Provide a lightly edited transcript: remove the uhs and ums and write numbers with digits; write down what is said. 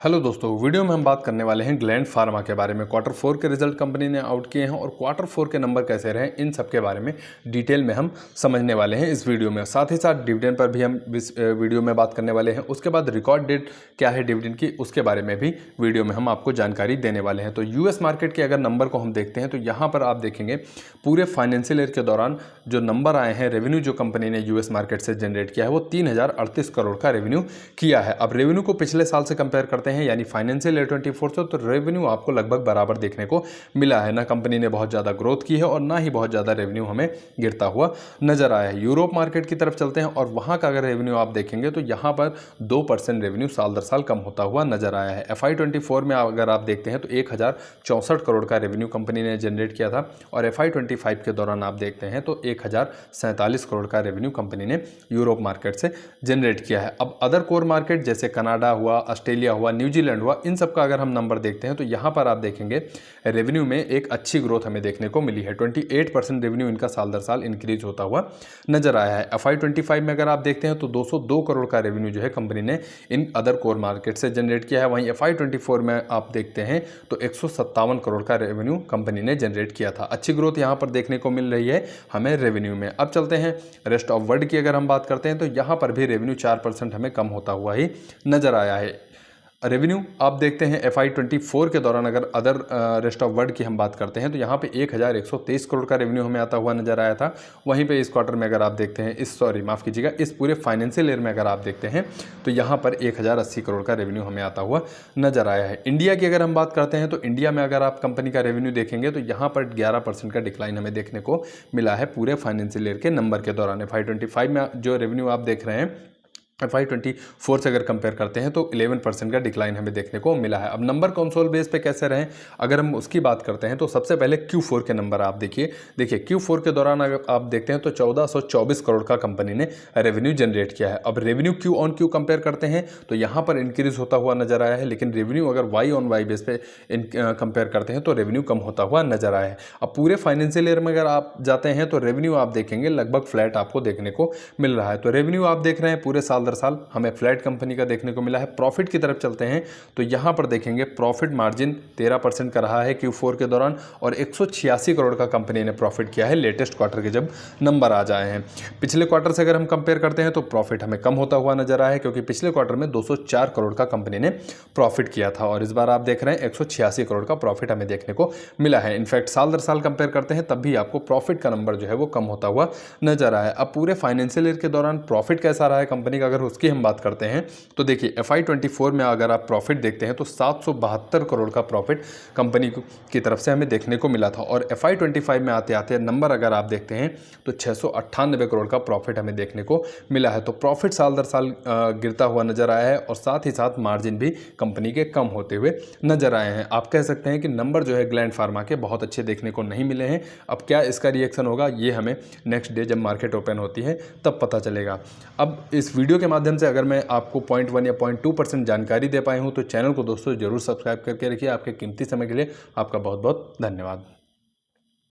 Hello दोस्तों, video में हम बात करने वाले हैं ग्लैंड फार्मा के बारे में। क्वार्टर 4 के रिजल्ट कंपनी ने आउट किए हैं और क्वार्टर 4 के नंबर कैसे रहे इन सब के बारे में डिटेल में हम समझने वाले हैं इस वीडियो में। साथ ही साथ डिविडेंड पर भी हम इस वीडियो में बात करने वाले हैं। उसके बाद रिकॉर्ड डेट क्या है डिविडेंड की, उसके बारे में भी वीडियो में हम आपको जानकारी देने वाले हैं। तो यूएस मार्केट के अगर नंबर को हम देखते हैं तो यहाँ पर आप देखेंगे पूरे फाइनेंशियल ईयर के दौरान जो नंबर आए हैं, रेवेन्यू जो कंपनी ने यूएस मार्केट से जनरेट किया है वो 3038 करोड़ का रेवेन्यू किया है। अब रेवेन्यू को पिछले साल से कंपेयर करते हैं यानी फाइनेंशियल ईयर 24 से, तो रेवेन्यू आपको लगभग बराबर देखने को मिला है। ना कंपनी ने बहुत ज़्यादा ग्रोथ की है और ना ही बहुत ज़्यादा रेवेन्यू हमें गिरता हुआ नजर आया है। यूरोप मार्केट की तरफ चलते हैं और वहाँ का अगर रेवेन्यू आप देखेंगे तो यहाँ पर 2% रेवेन्यू साल दर साल कम होता हुआ नजर आया है। FY24 में अगर आप देखते हैं तो 1064 करोड़ का रेवेन्यू कंपनी ने जनरेट किया था और FY25 के दौरान आप देखते हैं तो 1047 करोड़ का रेवेन्यू कंपनी ने यूरोप मार्केट से जनरेट किया है। अब अदर कोर मार्केट जैसे कनाडा हुआ, ऑस्ट्रेलिया हुआ, न्यूजीलैंड हुआ, इन सब का अगर हम नंबर देखते हैं तो यहाँ पर आप देखेंगे रेवेन्यू में एक अच्छी ग्रोथ हमें देखने को मिली है। 28% रेवेन्यू इनका साल दर साल इंक्रीज होता हुआ नजर आया है। FY25 में अगर आप देखते हैं तो 202 करोड़ का रेवेन्यू जो है कंपनी ने इन अदर कोर मार्केट से जनरेट किया है। वहीं FY24 में आप देखते हैं तो 157 करोड़ का रेवेन्यू कंपनी ने जनरेट किया था। अच्छी ग्रोथ यहाँ पर देखने को मिल रही है हमें रेवेन्यू में। अब चलते हैं रेस्ट ऑफ वर्ल्ड की अगर हम बात करते हैं तो यहाँ पर भी रेवेन्यू 4% हमें कम होता हुआ ही नजर आया है। रेवेन्यू आप देखते हैं FY24 के दौरान अगर अदर रेस्ट ऑफ वर्ल्ड की हम बात करते हैं तो यहाँ पे 1123 करोड़ का रेवेन्यू हमें आता हुआ नजर आया था। वहीं पे इस क्वार्टर में अगर आप देखते हैं इस पूरे फाइनेंशियल ईयर में अगर आप देखते हैं तो यहाँ पर 1080 करोड़ का रेवेन्यू हमें आता हुआ नजर आया है। इंडिया की अगर हम बात करते हैं तो इंडिया में अगर आप कंपनी का रेवेन्यू देखेंगे तो यहाँ पर 11% का डिक्लाइन हमें देखने को मिला है पूरे फाइनेंशियल ईयर के नंबर के दौरान। FY25 में जो रेवेन्यू आप देख रहे हैं FY24 से अगर कंपेयर करते हैं तो 11% का डिक्लाइन हमें देखने को मिला है। अब नंबर कंसोल बेस पे कैसे रहे अगर हम उसकी बात करते हैं तो सबसे पहले Q4 के नंबर आप देखिए Q4 के दौरान अगर आप देखते हैं तो 1424 करोड़ का कंपनी ने रेवेन्यू जनरेट किया है। अब revenue Q on Q compare करते हैं तो यहाँ पर इंक्रीज होता हुआ नजर आया है, लेकिन रेवेन्यू अगर Y ऑन Y बेस पे कंपेयर करते हैं तो रेवेन्यू कम होता हुआ नजर आया है। अब पूरे फाइनेंशियल ईयर में अगर आप जाते हैं तो रेवेन्यू आप देखेंगे लगभग फ्लैट आपको देखने को मिल रहा है। तो रेवेन्यू आप देख रहे हैं पूरे साल साल हमें फ्लैट कंपनी का देखने को मिला है। प्रॉफिट की तरफ चलते हैं तो यहां पर देखेंगे प्रॉफिट मार्जिन 13% का रहा है Q4 के दौरान और 186 करोड़ का कंपनी ने प्रॉफिट किया है लेटेस्ट क्वार्टर के जब नंबर आ जाए हैं। पिछले क्वार्टर से अगर हम कंपेयर करते हैं तो प्रॉफिट हमें कम होता हुआ नजर आया है क्योंकि पिछले क्वार्टर में 204 करोड़ का कंपनी ने प्रॉफिट किया था और इस बार आप देख रहे हैं 186 करोड़ का प्रॉफिट हमें देखने को मिला है। इनफैक्ट साल दर साल कंपेयर करते हैं तब भी आपको प्रॉफिट का नंबर जो है वो कम होता हुआ नजर आया है। अब पूरे फाइनेंशियल ईयर के दौरान प्रॉफिट कैसा रहा है कंपनी का अगर उसकी हम बात करते हैं तो देखिए FY24 में अगर आप प्रॉफिट देखते हैं तो 772 करोड़ का प्रॉफिट कंपनी की तरफ से हमें देखने को मिला था और FY25 में आते आते नंबर अगर आप देखते हैं तो 698 करोड़ का प्रॉफिट हमें देखने को मिला है। तो प्रॉफिट साल दर साल गिरता हुआ नजर आया है और साथ ही साथ मार्जिन भी कंपनी के कम होते हुए नजर आए हैं। आप कह सकते हैं कि नंबर जो है ग्लैंड फार्मा के बहुत अच्छे देखने को नहीं मिले हैं। अब क्या इसका रिएक्शन होगा ये हमें नेक्स्ट डे जब मार्केट ओपन होती है तब पता चलेगा। अब इस वीडियो के माध्यम से अगर मैं आपको 0.1 या 0.2% जानकारी दे पाए हूं तो चैनल को दोस्तों जरूर सब्सक्राइब करके रखिए। आपके कीमती समय के लिए आपका बहुत बहुत धन्यवाद।